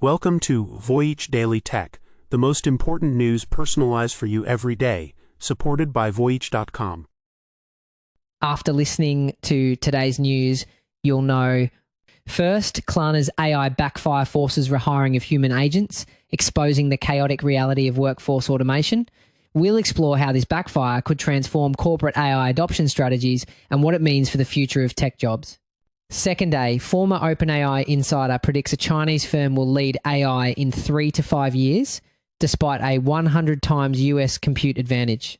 Welcome to Voyage Daily Tech, the most important news personalized for you every day, supported by Voyage.com. After listening to today's news, you'll know first, Klarna's AI backfire forces rehiring of human agents, exposing the chaotic reality of workforce automation. We'll explore how this backfire could transform corporate AI adoption strategies and what it means for the future of tech jobs. Second day, former OpenAI insider predicts a Chinese firm will lead AI in 3 to 5 years, despite a 100 times US compute advantage.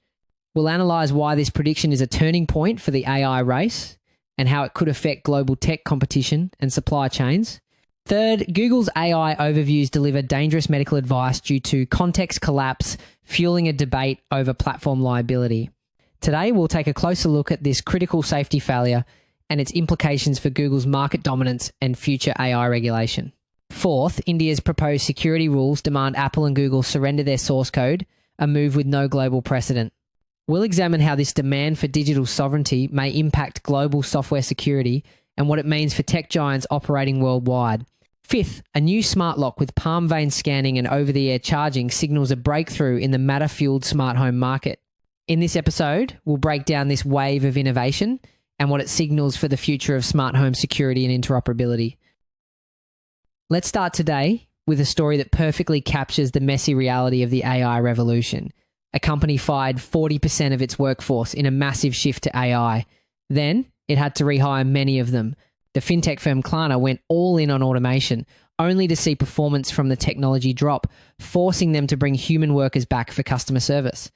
We'll analyse why this prediction is a turning point for the AI race and how it could affect global tech competition and supply chains. Third, Google's AI overviews deliver dangerous medical advice due to context collapse, fueling a debate over platform liability. Today, we'll take a closer look at this critical safety failure and its implications for Google's market dominance and future AI regulation. Fourth, India's proposed security rules demand Apple and Google surrender their source code, a move with no global precedent. We'll examine how this demand for digital sovereignty may impact global software security and what it means for tech giants operating worldwide. Fifth, a new smart lock with palm vein scanning and over-the-air charging signals a breakthrough in the matter-fueled smart home market. In this episode, we'll break down this wave of innovation and what it signals for the future of smart home security and interoperability. Let's start today with a story that perfectly captures the messy reality of the AI revolution. A company fired 40% of its workforce in a massive shift to AI. Then it had to rehire many of them. The fintech firm Klarna went all in on automation, only to see performance from the technology drop, forcing them to bring human workers back for customer service.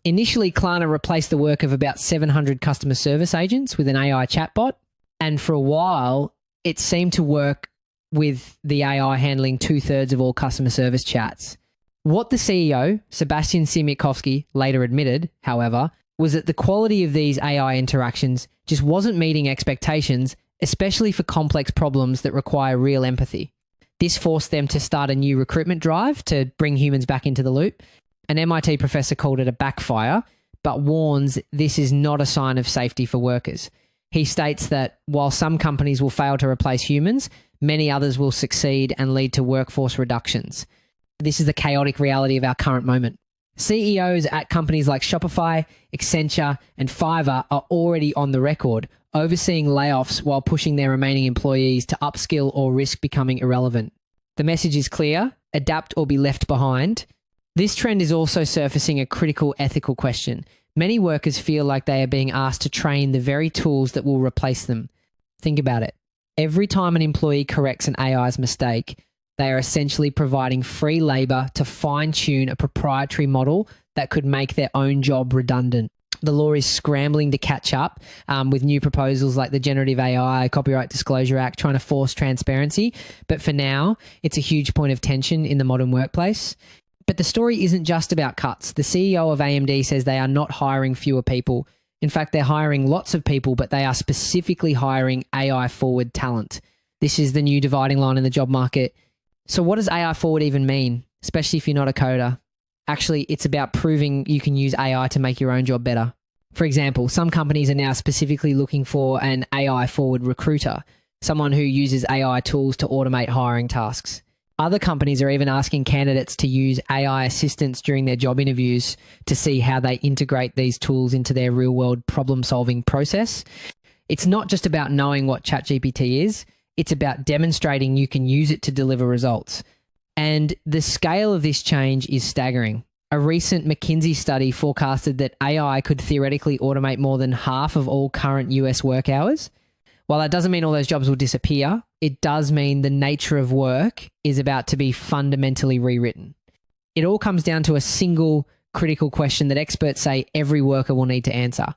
Initially, Klarna replaced the work of about 700 customer service agents with an AI chatbot. And for a while, it seemed to work with the AI handling 2/3 of all customer service chats. What the CEO, Sebastian Siemiatkowski, later admitted, however, was that the quality of these AI interactions just wasn't meeting expectations, especially for complex problems that require real empathy. This forced them to start a new recruitment drive to bring humans back into the loop. An MIT professor called it a backfire, but warns this is not a sign of safety for workers. He states that while some companies will fail to replace humans, many others will succeed and lead to workforce reductions. This is the chaotic reality of our current moment. CEOs at companies like Shopify, Accenture, and Fiverr are already on the record, overseeing layoffs while pushing their remaining employees to upskill or risk becoming irrelevant. The message is clear: adapt or be left behind. This trend is also surfacing a critical ethical question. Many workers feel like they are being asked to train the very tools that will replace them. Think about it. Every time an employee corrects an AI's mistake, they are essentially providing free labor to fine-tune a proprietary model that could make their own job redundant. The law is scrambling to catch up with new proposals like the Generative AI, Copyright Disclosure Act, trying to force transparency. But for now, it's a huge point of tension in the modern workplace. But the story isn't just about cuts. The CEO of AMD says they are not hiring fewer people. In fact, they're hiring lots of people, but they are specifically hiring AI-forward talent. This is the new dividing line in the job market. So what does AI forward even mean, especially if you're not a coder? Actually, it's about proving you can use AI to make your own job better. For example, some companies are now specifically looking for an AI-forward recruiter, someone who uses AI tools to automate hiring tasks. Other companies are even asking candidates to use AI assistants during their job interviews to see how they integrate these tools into their real-world problem-solving process. It's not just about knowing what ChatGPT is, it's about demonstrating you can use it to deliver results. And the scale of this change is staggering. A recent McKinsey study forecasted that AI could theoretically automate more than half of all current US work hours. While that doesn't mean all those jobs will disappear, it does mean the nature of work is about to be fundamentally rewritten. It all comes down to a single critical question that experts say every worker will need to answer.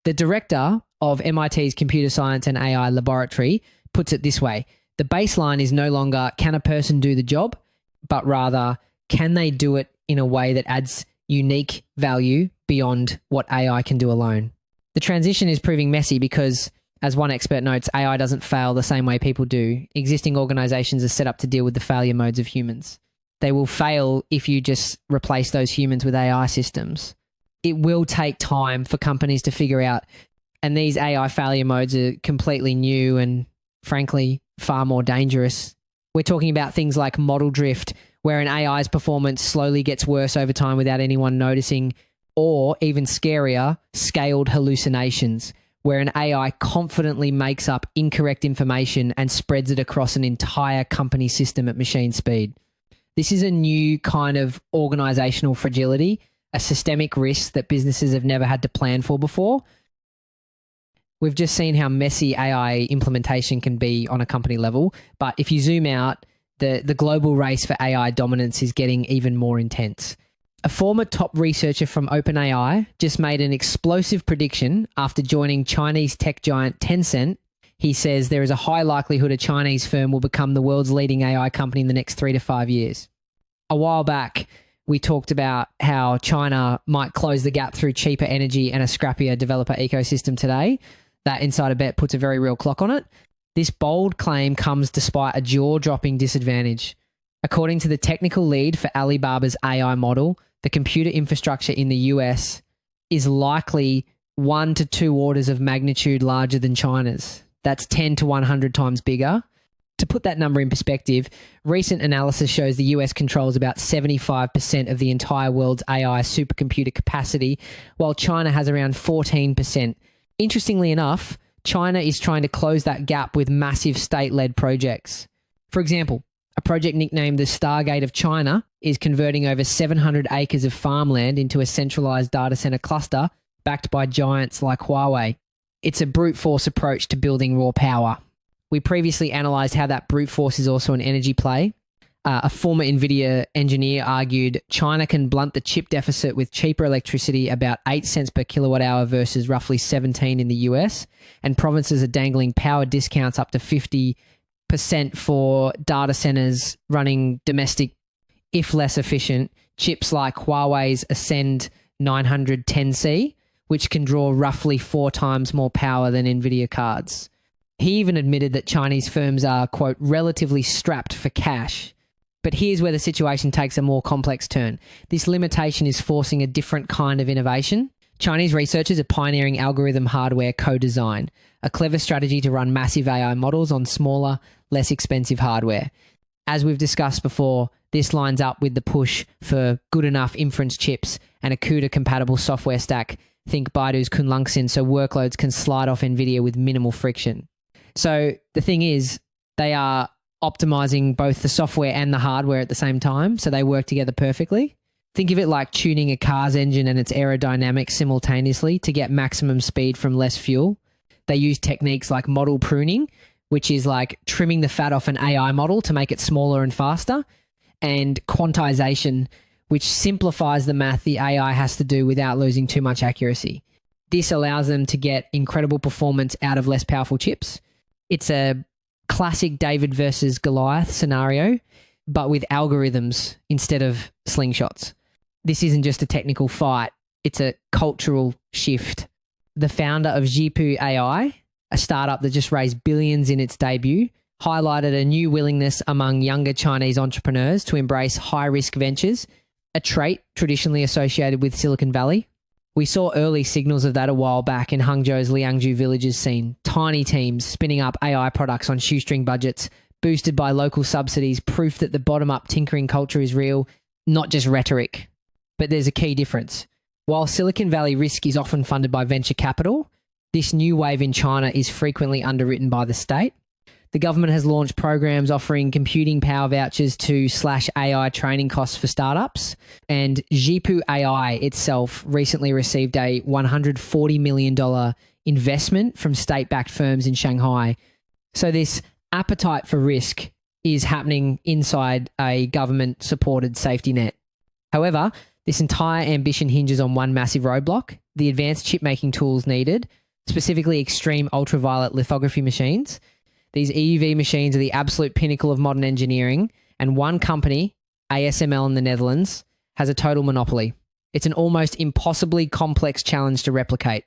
The director of MIT's Computer Science and AI Laboratory puts it this way: the baseline is no longer can a person do the job, but rather can they do it in a way that adds unique value beyond what AI can do alone. The transition is proving messy because, as one expert notes, AI doesn't fail the same way people do. Existing organizations are set up to deal with the failure modes of humans. They will fail if you just replace those humans with AI systems. It will take time for companies to figure out, and these AI failure modes are completely new and, frankly, far more dangerous We're talking about things like model drift, where an AI's performance slowly gets worse over time without anyone noticing, or even scarier, scaled hallucinations, where an AI confidently makes up incorrect information and spreads it across an entire company system at machine speed. This is a new kind of organizational fragility, a systemic risk that businesses have never had to plan for before. We've just seen how messy AI implementation can be on a company level, but if you zoom out, the global race for AI dominance is getting even more intense. A former top researcher from OpenAI just made an explosive prediction after joining Chinese tech giant Tencent. He says there is a high likelihood a Chinese firm will become the world's leading AI company in the next 3 to 5 years. A while back, we talked about how China might close the gap through cheaper energy and a scrappier developer ecosystem today. That insider bet puts a very real clock on it. This bold claim comes despite a jaw-dropping disadvantage. According to the technical lead for Alibaba's AI model, the computer infrastructure in the US is likely 1 to 2 orders of magnitude larger than China's. That's 10 to 100 times bigger. To put that number in perspective, recent analysis shows the US controls about 75% of the entire world's AI supercomputer capacity, while China has around 14%. Interestingly enough, China is trying to close that gap with massive state-led projects. For example, a project nicknamed the Stargate of China is converting over 700 acres of farmland into a centralized data center cluster backed by giants like Huawei. It's a brute force approach to building raw power. We previously analyzed how that brute force is also an energy play. A former NVIDIA engineer argued China can blunt the chip deficit with cheaper electricity, about 8 cents per kilowatt hour versus roughly 17 in the US, and provinces are dangling power discounts up to 50% for data centers running domestic, if less efficient, chips like Huawei's Ascend 910C, which can draw roughly 4 times more power than NVIDIA cards. He even admitted that Chinese firms are, quote, relatively strapped for cash. But here's where the situation takes a more complex turn. This limitation is forcing a different kind of innovation. Chinese researchers are pioneering algorithm hardware co-design, a clever strategy to run massive AI models on smaller, less expensive hardware. As we've discussed before, this lines up with the push for good enough inference chips and a CUDA-compatible software stack. Think Baidu's Kunlunxin, so workloads can slide off NVIDIA with minimal friction. So the thing is, they are optimizing both the software and the hardware at the same time, so they work together perfectly. Think of it like tuning a car's engine and its aerodynamics simultaneously to get maximum speed from less fuel. They use techniques like model pruning, which is like trimming the fat off an AI model to make it smaller and faster, and quantization, which simplifies the math the AI has to do without losing too much accuracy. This allows them to get incredible performance out of less powerful chips. It's a classic David versus Goliath scenario, but with algorithms instead of slingshots. This isn't just a technical fight, it's a cultural shift. The founder of Zhipu AI, a startup that just raised billions in its debut, highlighted a new willingness among younger Chinese entrepreneurs to embrace high-risk ventures, a trait traditionally associated with Silicon Valley. We saw early signals of that a while back in Hangzhou's Liangzhu villages scene. Tiny teams spinning up AI products on shoestring budgets, boosted by local subsidies, proof that the bottom-up tinkering culture is real, not just rhetoric. But there's a key difference. While Silicon Valley risk is often funded by venture capital, this new wave in China is frequently underwritten by the state. The government has launched programs offering computing power vouchers to slash AI training costs for startups. And Zhipu AI itself recently received a $140 million investment from state-backed firms in Shanghai. So this appetite for risk is happening inside a government-supported safety net. However, this entire ambition hinges on one massive roadblock: the advanced chip-making tools needed, specifically extreme ultraviolet lithography machines. These EUV machines are the absolute pinnacle of modern engineering, and one company, ASML in the Netherlands, has a total monopoly. It's an almost impossibly complex challenge to replicate.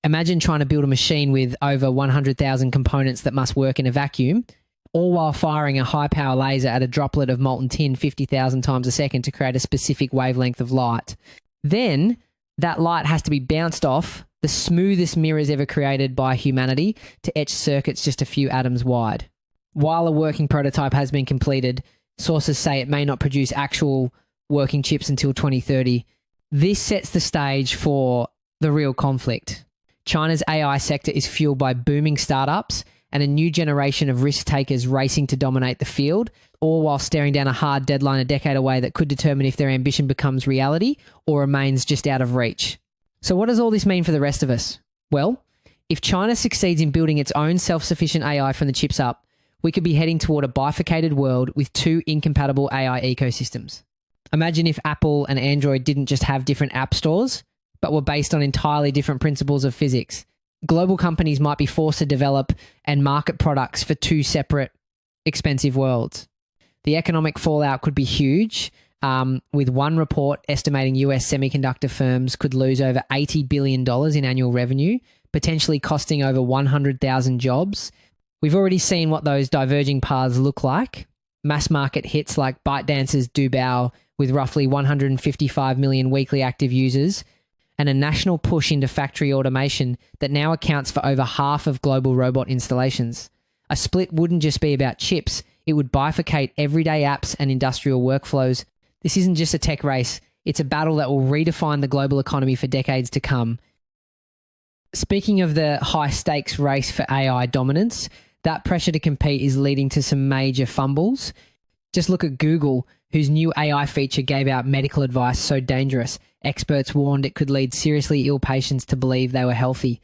Imagine trying to build a machine with over 100,000 components that must work in a vacuum, all while firing a high-power laser at a droplet of molten tin 50,000 times a second to create a specific wavelength of light. Then, that light has to be bounced off the smoothest mirrors ever created by humanity to etch circuits just a few atoms wide. While a working prototype has been completed, sources say it may not produce actual working chips until 2030. This sets the stage for the real conflict. China's AI sector is fueled by booming startups and a new generation of risk takers racing to dominate the field, all while staring down a hard deadline a decade away that could determine if their ambition becomes reality or remains just out of reach. So what does all this mean for the rest of us? Well, if China succeeds in building its own self-sufficient AI from the chips up, we could be heading toward a bifurcated world with two incompatible AI ecosystems. Imagine if Apple and Android didn't just have different app stores, but were based on entirely different principles of physics. Global companies might be forced to develop and market products for two separate, expensive worlds. The economic fallout could be huge, with one report estimating US semiconductor firms could lose over $80 billion in annual revenue, potentially costing over 100,000 jobs. We've already seen what those diverging paths look like. Mass market hits like ByteDance's Dubao with roughly 155 million weekly active users, and a national push into factory automation that now accounts for over half of global robot installations. A split wouldn't just be about chips, it would bifurcate everyday apps and industrial workflows. This isn't just a tech race, it's a battle that will redefine the global economy for decades to come. Speaking of the high-stakes race for AI dominance, that pressure to compete is leading to some major fumbles. Just look at Google, whose new AI feature gave out medical advice so dangerous, experts warned it could lead seriously ill patients to believe they were healthy.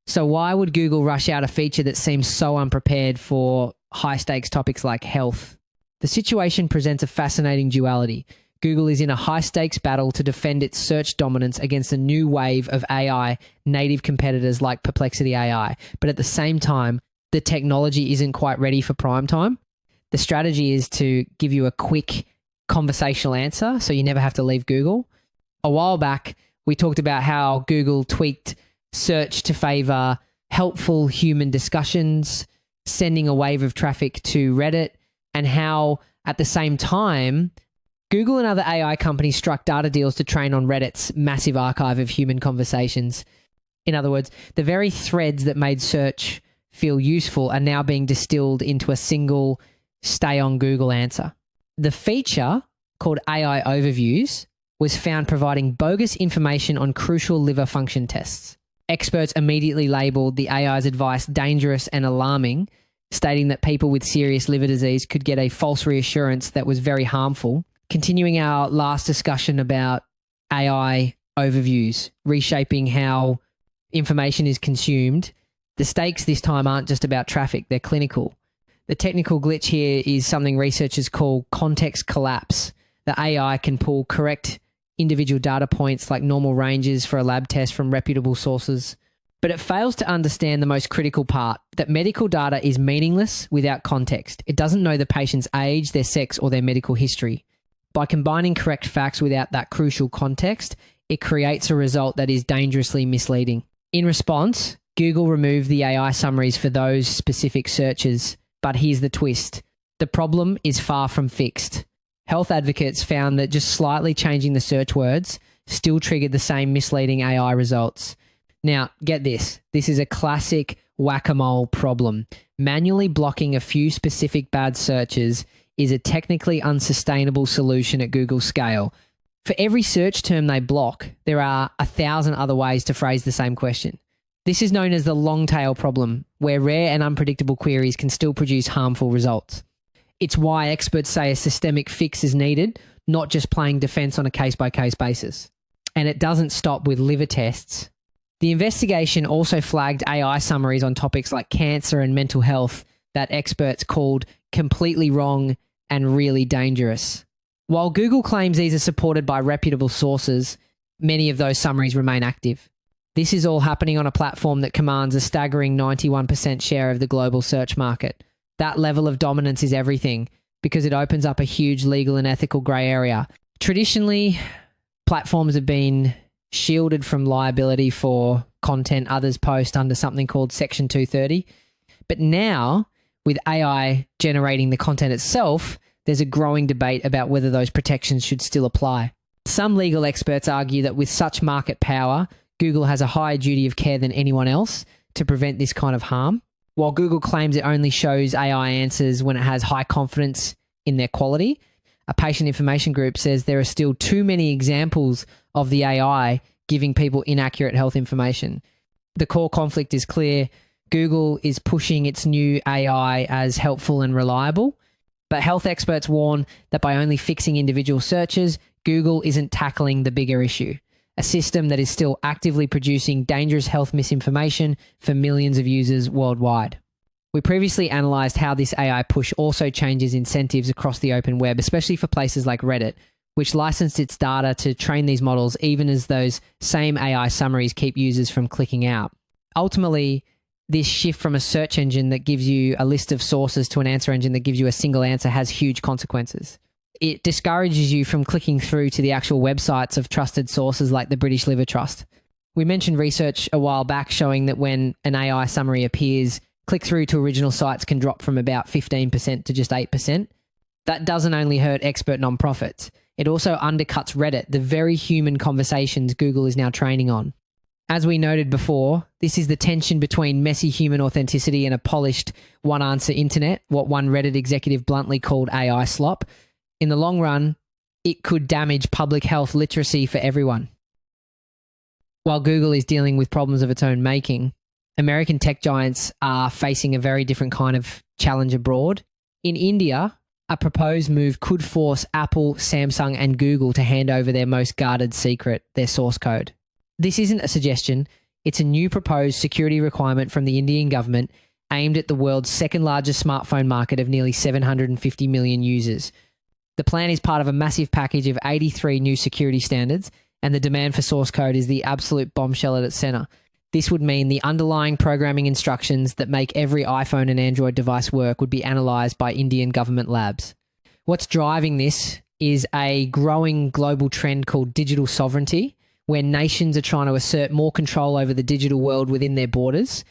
So why would Google rush out a feature that seems so unprepared for high-stakes topics like health? The situation presents a fascinating duality. Google is in a high-stakes battle to defend its search dominance against a new wave of AI native competitors like Perplexity AI, but at the same time, the technology isn't quite ready for prime time. The strategy is to give you a quick conversational answer so you never have to leave Google. A while back, we talked about how Google tweaked search to favor helpful human discussions, sending a wave of traffic to Reddit, and how at the same time, Google and other AI companies struck data deals to train on Reddit's massive archive of human conversations. In other words, the very threads that made search feel useful are now being distilled into a single stay on Google answer. The feature, called AI Overviews, was found providing bogus information on crucial liver function tests. Experts immediately labelled the AI's advice dangerous and alarming, stating that people with serious liver disease could get a false reassurance that was very harmful. Continuing our last discussion about AI overviews, reshaping how information is consumed, the stakes this time aren't just about traffic, they're clinical. The technical glitch here is something researchers call context collapse. The AI can pull correct individual data points like normal ranges for a lab test from reputable sources, but it fails to understand the most critical part, that medical data is meaningless without context. It doesn't know the patient's age, their sex, or their medical history. By combining correct facts without that crucial context, it creates a result that is dangerously misleading. In response, Google removed the AI summaries for those specific searches, but here's the twist. The problem is far from fixed. Health advocates found that just slightly changing the search words still triggered the same misleading AI results. Now, get this. This is a classic whack-a-mole problem. Manually blocking a few specific bad searches is a technically unsustainable solution at Google scale. For every search term they block, there are 1,000 other ways to phrase the same question. This is known as the long tail problem, where rare and unpredictable queries can still produce harmful results. It's why experts say a systemic fix is needed, not just playing defense on a case-by-case basis. And it doesn't stop with liver tests. The investigation also flagged AI summaries on topics like cancer and mental health that experts called completely wrong and really dangerous. While Google claims these are supported by reputable sources, many of those summaries remain active. This is all happening on a platform that commands a staggering 91% share of the global search market. That level of dominance is everything because it opens up a huge legal and ethical grey area. Traditionally, platforms have been shielded from liability for content others post under something called Section 230. But now, with AI generating the content itself, there's a growing debate about whether those protections should still apply. Some legal experts argue that with such market power, Google has a higher duty of care than anyone else to prevent this kind of harm. While Google claims it only shows AI answers when it has high confidence in their quality, a patient information group says there are still too many examples of the AI giving people inaccurate health information. The core conflict is clear. Google is pushing its new AI as helpful and reliable, but health experts warn that by only fixing individual searches, Google isn't tackling the bigger issue, a system that is still actively producing dangerous health misinformation for millions of users worldwide. We previously analysed how this AI push also changes incentives across the open web, especially for places like Reddit, which licensed its data to train these models even as those same AI summaries keep users from clicking out. Ultimately, this shift from a search engine that gives you a list of sources to an answer engine that gives you a single answer has huge consequences. It discourages you from clicking through to the actual websites of trusted sources like the British Liver Trust. We mentioned research a while back showing that when an AI summary appears, click-through to original sites can drop from about 15% to just 8%. That doesn't only hurt expert nonprofits, it also undercuts Reddit, the very human conversations Google is now training on. As we noted before, this is the tension between messy human authenticity and a polished one-answer internet, what one Reddit executive bluntly called AI slop. In the long run, it could damage public health literacy for everyone. While Google is dealing with problems of its own making, American tech giants are facing a very different kind of challenge abroad. In India, a proposed move could force Apple, Samsung, and Google to hand over their most guarded secret, their source code. This isn't a suggestion, it's a new proposed security requirement from the Indian government aimed at the world's second largest smartphone market of nearly 750 million users. The plan is part of a massive package of 83 new security standards, and the demand for source code is the absolute bombshell at its center. This would mean the underlying programming instructions that make every iPhone and Android device work would be analysed by Indian government labs. What's driving this is a growing global trend called digital sovereignty, where nations are trying to assert more control over the digital world within their borders.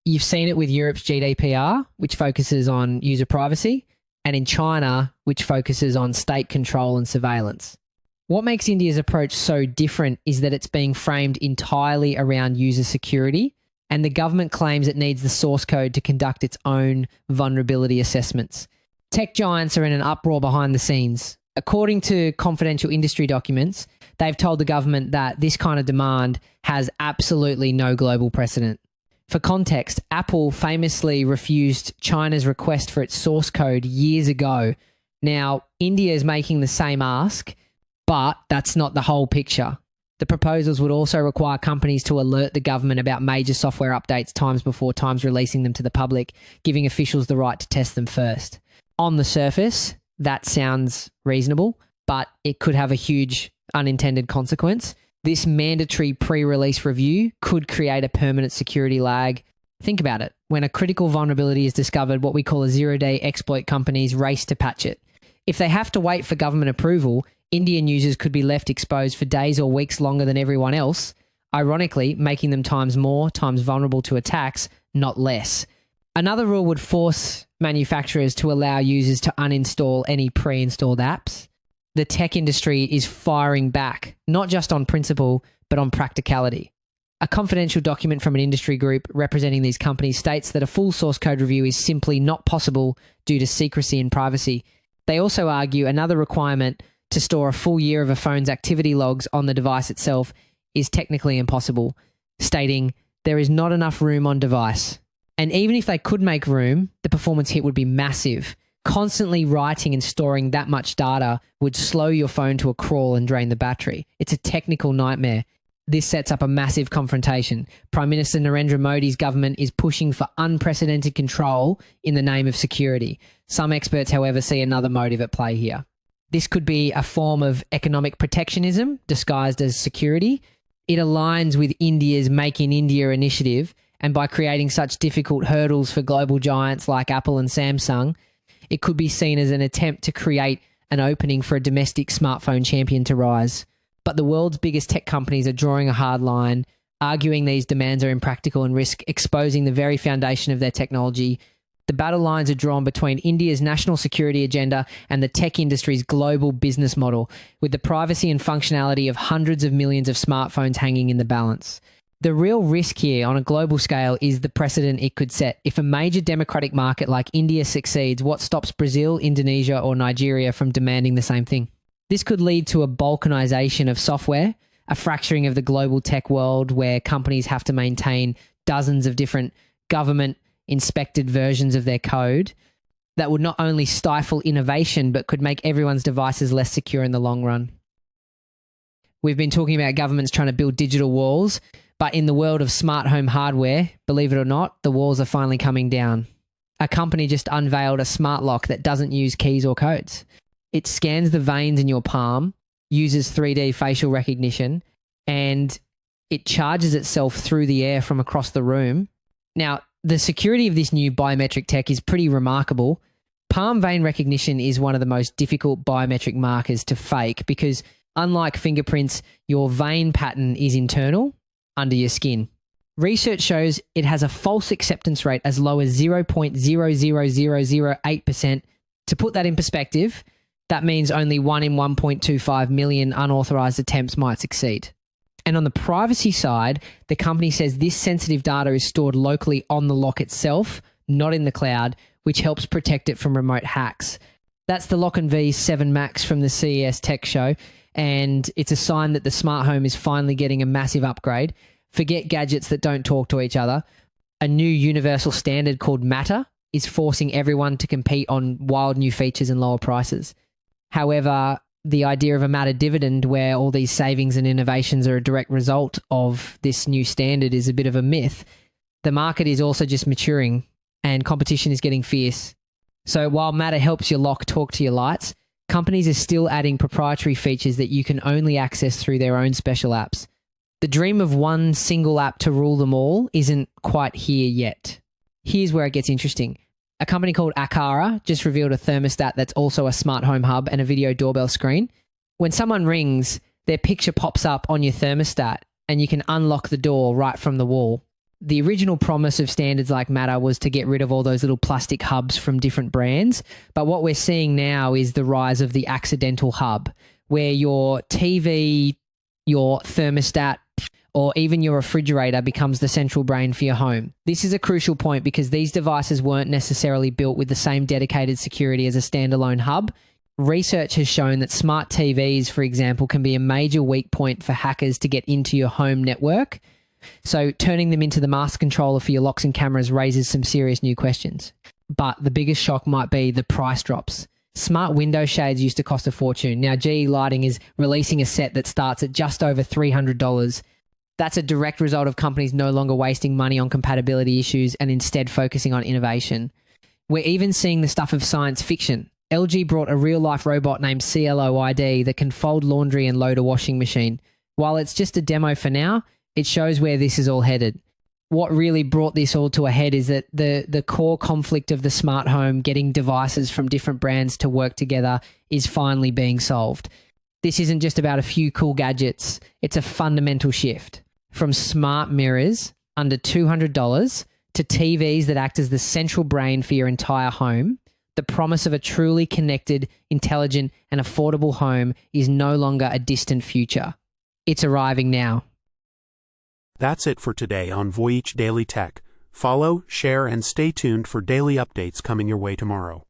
You've seen it with Europe's GDPR, which focuses on user privacy, and in China, which focuses on state control and surveillance. What makes India's approach so different is that it's being framed entirely around user security, and the government claims it needs the source code to conduct its own vulnerability assessments. Tech giants are in an uproar behind the scenes. According to confidential industry documents, they've told the government that this kind of demand has absolutely no global precedent. For context, Apple famously refused China's request for its source code years ago. Now, India is making the same ask, but that's not the whole picture. The proposals would also require companies to alert the government about major software updates times before times releasing them to the public, giving officials the right to test them first. On the surface, that sounds reasonable, but it could have a huge unintended consequence. This mandatory pre-release review could create a permanent security lag. Think about it. When a critical vulnerability is discovered, what we call a zero-day exploit companies race to patch it. If they have to wait for government approval, Indian users could be left exposed for days or weeks longer than everyone else, ironically making them times vulnerable to attacks, not less. Another rule would force manufacturers to allow users to uninstall any pre-installed apps. The tech industry is firing back, not just on principle, but on practicality. A confidential document from an industry group representing these companies states that a full source code review is simply not possible due to secrecy and privacy. They also argue another requirement to store a full year of a phone's activity logs on the device itself is technically impossible, stating there is not enough room on device. And even if they could make room, the performance hit would be massive. Constantly writing and storing that much data would slow your phone to a crawl and drain the battery. It's a technical nightmare. This sets up a massive confrontation. Prime Minister Narendra Modi's government is pushing for unprecedented control in the name of security. Some experts, however, see another motive at play here. This could be a form of economic protectionism disguised as security. It aligns with India's Make in India initiative, and by creating such difficult hurdles for global giants like Apple and Samsung, it could be seen as an attempt to create an opening for a domestic smartphone champion to rise. But the world's biggest tech companies are drawing a hard line, arguing these demands are impractical and risk exposing the very foundation of their technology. The battle lines are drawn between India's national security agenda and the tech industry's global business model, with the privacy and functionality of hundreds of millions of smartphones hanging in the balance. The real risk here on a global scale is the precedent it could set. If a major democratic market like India succeeds, what stops Brazil, Indonesia, or Nigeria from demanding the same thing? This could lead to a balkanization of software, a fracturing of the global tech world where companies have to maintain dozens of different government-inspected versions of their code that would not only stifle innovation, but could make everyone's devices less secure in the long run. We've been talking about governments trying to build digital walls, but in the world of smart home hardware, believe it or not, the walls are finally coming down. A company just unveiled a smart lock that doesn't use keys or codes. It scans the veins in your palm, uses 3D facial recognition, and it charges itself through the air from across the room. Now, the security of this new biometric tech is pretty remarkable. Palm vein recognition is one of the most difficult biometric markers to fake because, unlike fingerprints, your vein pattern is internal, under your skin. Research shows it has a false acceptance rate as low as 0.00008%. To put that in perspective, that means only 1 in 1.25 million unauthorized attempts might succeed. And on the privacy side, the company says this sensitive data is stored locally on the lock itself, not in the cloud, which helps protect it from remote hacks. That's the Lock & V 7 Max from the CES Tech Show, and it's a sign that the smart home is finally getting a massive upgrade. Forget gadgets that don't talk to each other. A new universal standard called Matter is forcing everyone to compete on wild new features and lower prices. However, the idea of a Matter dividend where all these savings and innovations are a direct result of this new standard is a bit of a myth. The market is also just maturing and competition is getting fierce. So while Matter helps your lock talk to your lights, companies are still adding proprietary features that you can only access through their own special apps. The dream of one single app to rule them all isn't quite here yet. Here's where it gets interesting. A company called Akara just revealed a thermostat that's also a smart home hub and a video doorbell screen. When someone rings, their picture pops up on your thermostat and you can unlock the door right from the wall. The original promise of standards like Matter was to get rid of all those little plastic hubs from different brands. But what we're seeing now is the rise of the accidental hub, where your TV, your thermostat, or even your refrigerator becomes the central brain for your home. This is a crucial point because these devices weren't necessarily built with the same dedicated security as a standalone hub. Research has shown that smart TVs, for example, can be a major weak point for hackers to get into your home network. So turning them into the master controller for your locks and cameras raises some serious new questions. But the biggest shock might be the price drops. Smart window shades used to cost a fortune. Now GE Lighting is releasing a set that starts at just over $300. That's a direct result of companies no longer wasting money on compatibility issues and instead focusing on innovation. We're even seeing the stuff of science fiction. LG brought a real-life robot named CLOID that can fold laundry and load a washing machine. While it's just a demo for now, it shows where this is all headed. What really brought this all to a head is that the core conflict of the smart home, getting devices from different brands to work together, is finally being solved. This isn't just about a few cool gadgets. It's a fundamental shift. From smart mirrors under $200 to TVs that act as the central brain for your entire home, the promise of a truly connected, intelligent, and affordable home is no longer a distant future. It's arriving now. That's it for today on Voyage Daily Tech. Follow, share, and stay tuned for daily updates coming your way tomorrow.